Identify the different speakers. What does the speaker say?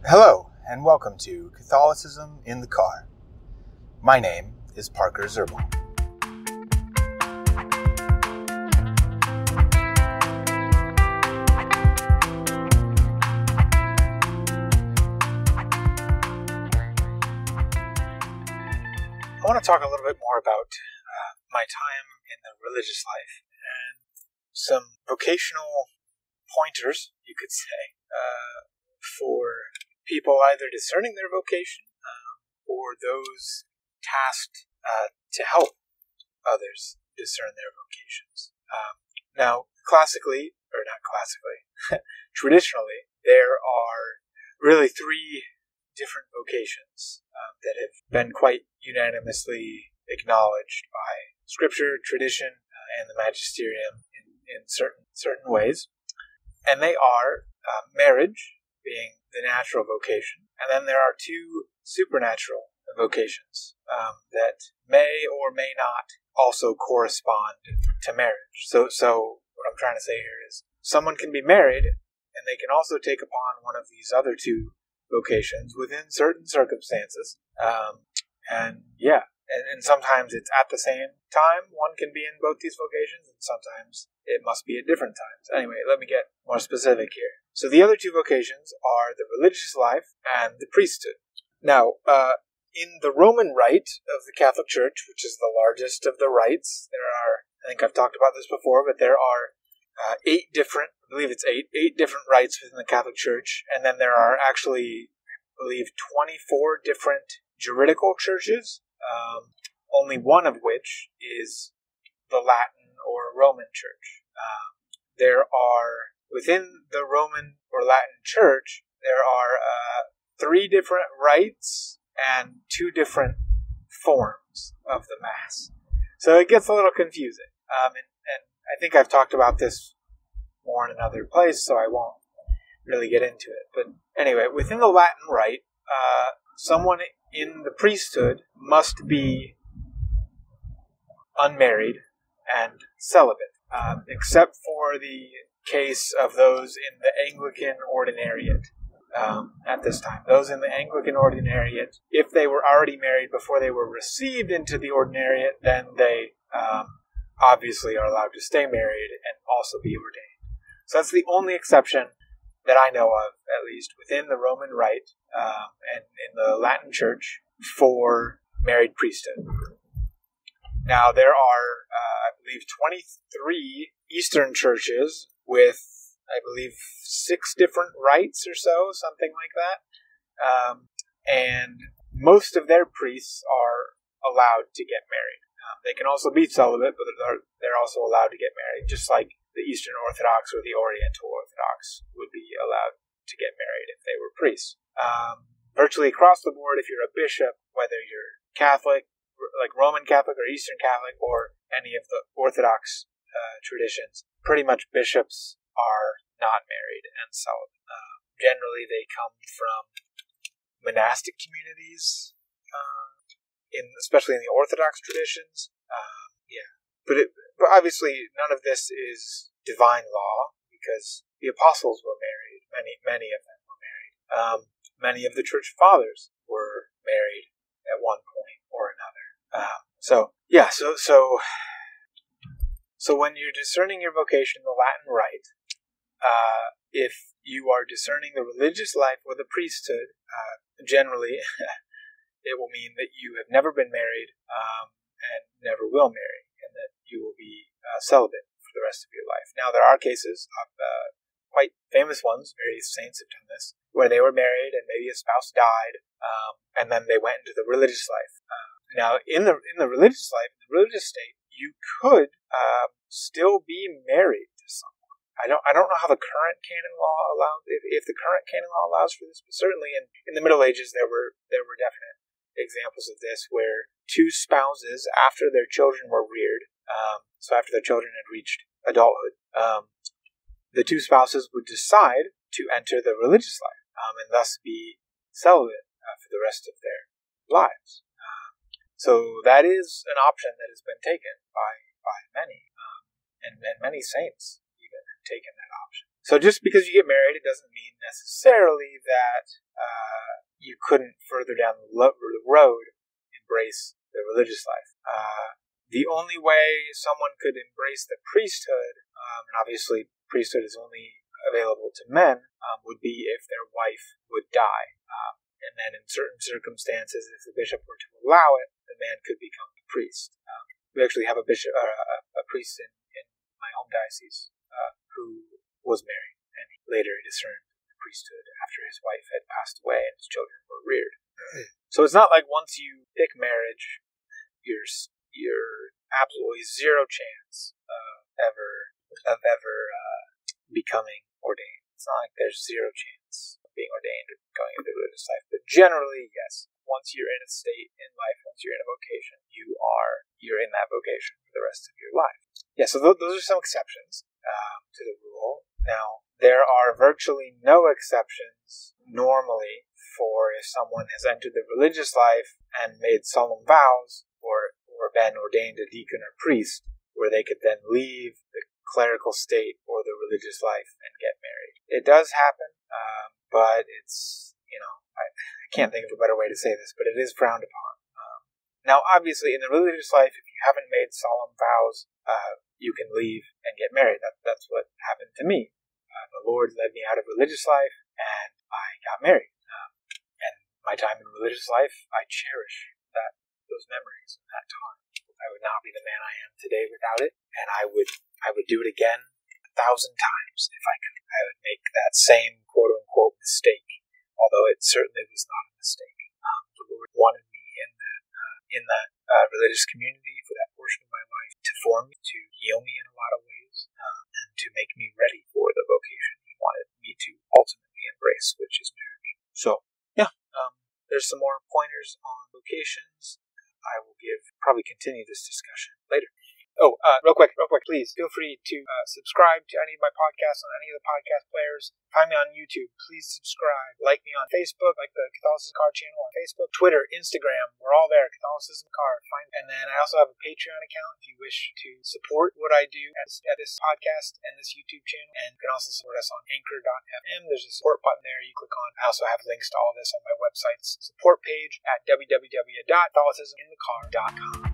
Speaker 1: Hello, and welcome to Catholicism in the Car. My name is Parker Zerbal. I want to talk a little bit more about my time in the religious life and some vocational pointers, you could say, for people either discerning their vocation or those tasked to help others discern their vocations. Now, traditionally, there are really three different vocations that have been quite unanimously acknowledged by Scripture, tradition, and the magisterium in certain ways. And they are marriage, being the natural vocation, and then there are two supernatural vocations that may or may not also correspond to marriage. So what I'm trying to say here is someone can be married, and they can also take upon one of these other two vocations within certain circumstances. And sometimes it's at the same time. One can be in both these vocations, and sometimes it must be at different times. Anyway, let me get more specific here. So the other two vocations are the religious life and the priesthood. Now, in the Roman rite of the Catholic Church, which is the largest of the rites, there are, I think I've talked about this before, but there are eight different rites within the Catholic Church, and then there are actually, I believe, 24 different juridical churches, only one of which is the Latin or Roman Church. There are, within the Roman or Latin Church, there are three different rites and two different forms of the Mass. So it gets a little confusing. And I think I've talked about this more in another place, so I won't really get into it. But anyway, within the Latin rite, someone in the priesthood must be unmarried and celibate, except for the case of those in the Anglican ordinariate at this time. Those in the Anglican ordinariate, if they were already married before they were received into the ordinariate, then they obviously are allowed to stay married and also be ordained. So that's the only exception that I know of, at least, within the Roman rite and in the Latin Church for married priesthood. Now, there are, I believe, 23 Eastern churches with, I believe, 6 different rites or so, something like that. And most of their priests are allowed to get married. They can also be celibate, but they're also allowed to get married, just like the Eastern Orthodox or the Oriental Orthodox would be allowed to get married if they were priests. Virtually across the board, if you're a bishop, whether you're Catholic, like Roman Catholic or Eastern Catholic, or any of the Orthodox traditions, pretty much bishops are not married and celibate. Generally, they come from monastic communities, especially in the Orthodox traditions. But obviously, none of this is divine law, because the apostles were married. Many of them were married. Many of the church fathers were married at one point or another. So when you're discerning your vocation in the Latin rite, if you are discerning the religious life or the priesthood, generally it will mean that you have never been married and never will marry, and that you will be celibate for the rest of your life. Now, there are cases of quite famous ones, various saints have done this, where they were married and maybe a spouse died, and then they went into the religious life. Now, in the religious life, in the religious state, you could still be married to someone. I don't know how the current canon law allows, if the current canon law allows for this, but certainly in the Middle Ages there were definite examples of this, where two spouses, after their children were reared, so after their children had reached adulthood, the two spouses would decide to enter the religious life and thus be celibate for the rest of their lives. So that is an option that has been taken by many, and many saints even have taken that option. So just because you get married, it doesn't mean necessarily that you couldn't further down the road embrace the religious life. The only way someone could embrace the priesthood, and obviously priesthood is only available to men, would be if their wife would die. And then in certain circumstances, if the bishop were to allow it, the man could become a priest. We actually have a priest in my home diocese who was married, and later discerned the priesthood after his wife had passed away and his children were reared. So it's not like once you pick marriage, you're absolutely zero chance of ever becoming ordained. It's not like there's zero chance of being ordained or going into religious life. But generally, yes, once you're in a state in life, once you're in a vocation, you're in that vocation for the rest of your life. Yeah, so those are some exceptions to the rule. Now, there are virtually no exceptions normally for if someone has entered the religious life and made solemn vows or been ordained a deacon or priest, where they could then leave the clerical state or the religious life and get married. It does happen, but it's, I can't think of a better way to say this, but it is frowned upon. Now, obviously, in the religious life, if you haven't made solemn vows, you can leave and get married. That's what happened to me. The Lord led me out of religious life, and I got married. And my time in religious life, I cherish those memories and that time. I would not be the man I am today without it, and I would do it again 1,000 times if I could. I would make that same quote-unquote mistake, although it certainly was not a mistake. The Lord wanted me in that religious community for that portion of my life to form me, to heal me in a lot of ways, and to make me ready for the vocation He wanted me to ultimately embrace, which is marriage. So, yeah, there's some more pointers on vocations. I will probably continue this discussion later. Oh, real quick, please feel free to subscribe to any of my podcasts on any of the podcast players. Find me on YouTube. Please subscribe. Like me on Facebook, like the Catholicism Car channel on Facebook, Twitter, Instagram. We're all there. Catholicism Car. And then I also have a Patreon account if you wish to support what I do at this podcast and this YouTube channel. And you can also support us on Anchor.fm. There's a support button there you click on. I also have links to all of this on my website's support page at www.catholicisminthecar.com.